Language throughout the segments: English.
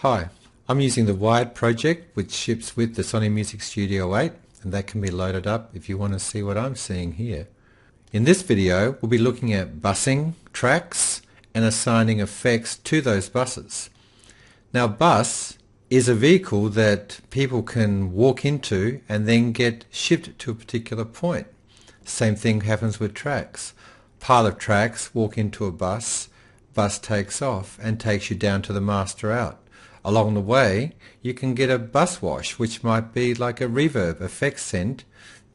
Hi, I'm using the Wired project which ships with the Sony Music Studio 8, and that can be loaded up if you want to see what I'm seeing here. In this video we'll be looking at busing tracks and assigning effects to those buses. Now bus is a vehicle that people can walk into and then get shipped to a particular point. Same thing happens with tracks. Pile of tracks walk into a bus takes off and takes you down to the master out. Along the way you can get a bus wash, which might be like a reverb effect sent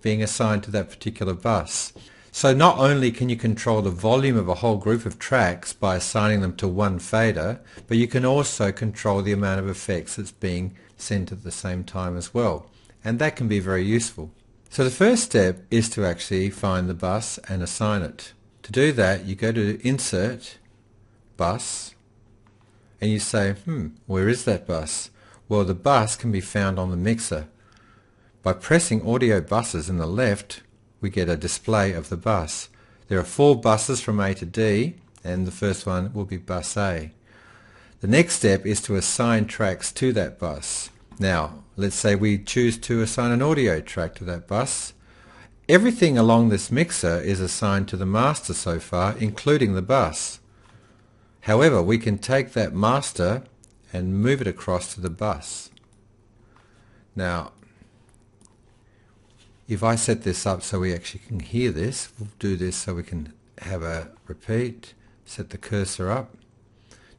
being assigned to that particular bus. So not only can you control the volume of a whole group of tracks by assigning them to one fader, but you can also control the amount of effects that's being sent at the same time as well. And that can be very useful. So the first step is to actually find the bus and assign it. To do that you go to Insert, Bus, and you say, where is that bus? Well, the bus can be found on the mixer. By pressing Audio Buses in the left, we get a display of the bus. There are 4 buses from A to D, and the first one will be bus A. The next step is to assign tracks to that bus. Now, let's say we choose to assign an audio track to that bus. Everything along this mixer is assigned to the master so far, including the bus. However, we can take that master and move it across to the bus. Now, if I set this up so we actually can hear this, we'll do this so we can have a repeat, set the cursor up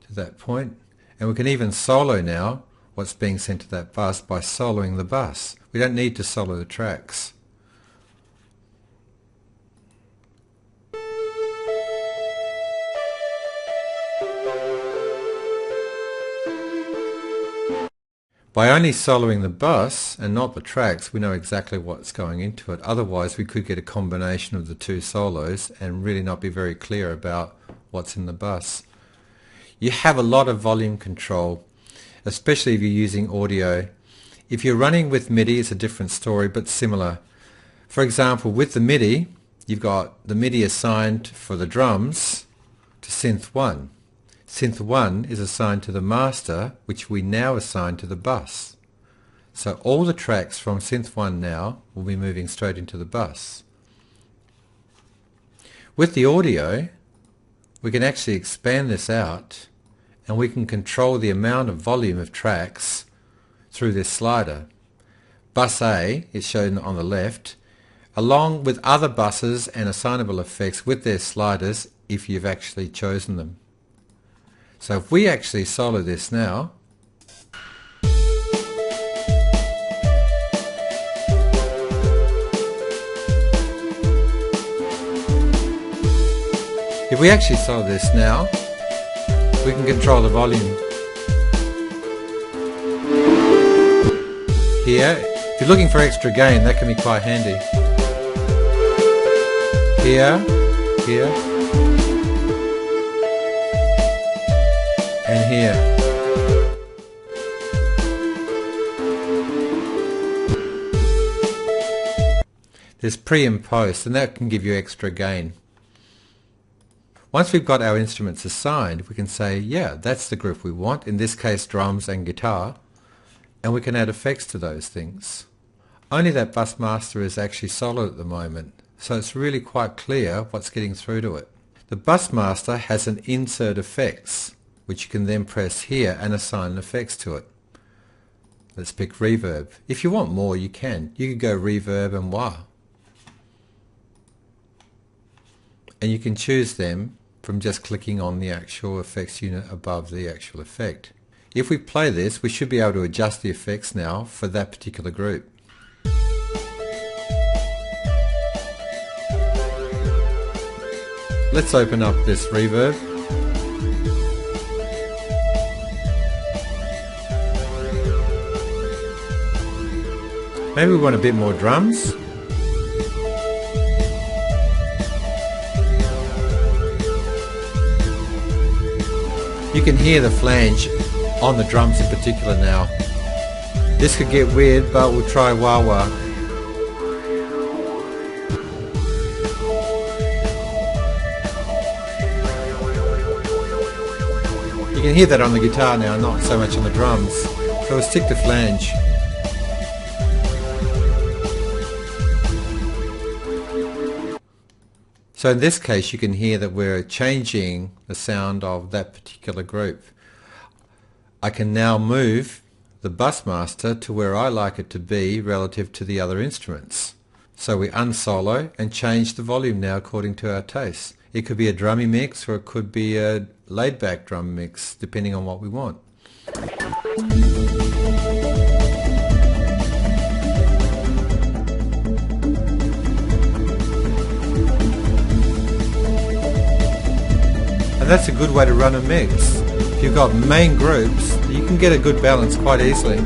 to that point, and we can even solo now what's being sent to that bus by soloing the bus. We don't need to solo the tracks. By only soloing the bus and not the tracks, we know exactly what's going into it. Otherwise we could get a combination of the 2 solos and really not be very clear about what's in the bus. You have a lot of volume control, especially if you're using audio. If you're running with MIDI, it's a different story, but similar. For example, with the MIDI, you've got the MIDI assigned for the drums to Synth 1. Synth 1 is assigned to the master, which we now assign to the bus. So all the tracks from Synth 1 now will be moving straight into the bus. With the audio, we can actually expand this out and we can control the amount of volume of tracks through this slider. Bus A is shown on the left, along with other buses and assignable effects with their sliders if you've actually chosen them. So if we actually solo this now, we can control the volume. Here, if you're looking for extra gain, that can be quite handy. Here, and here. There's pre and post, and that can give you extra gain. Once we've got our instruments assigned, we can say, yeah, that's the group we want, in this case drums and guitar, and we can add effects to those things. Only that bus master is actually solo at the moment, so it's really quite clear what's getting through to it. The bus master has an insert effects, which you can then press here and assign effects to it. Let's pick reverb. If you want more, you can. You could go reverb and wah. And you can choose them from just clicking on the actual effects unit above the actual effect. If we play this, we should be able to adjust the effects now for that particular group. Let's open up this reverb. Maybe we want a bit more drums. You can hear the flange on the drums in particular now. This could get weird, but we'll try wah wah. You can hear that on the guitar now, not so much on the drums. So we'll stick to flange. So in this case you can hear that we're changing the sound of that particular group. I can now move the Busmaster to where I like it to be relative to the other instruments. So we unsolo and change the volume now according to our taste. It could be a drummy mix or it could be a laid-back drum mix, depending on what we want. And that's a good way to run a mix. If you've got main groups, you can get a good balance quite easily.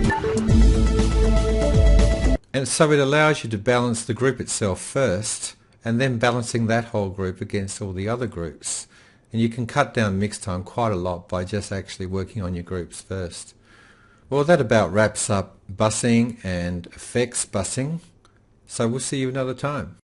And so it allows you to balance the group itself first, and then balancing that whole group against all the other groups. And you can cut down mix time quite a lot by just actually working on your groups first. Well, that about wraps up busing and effects busing. So we'll see you another time.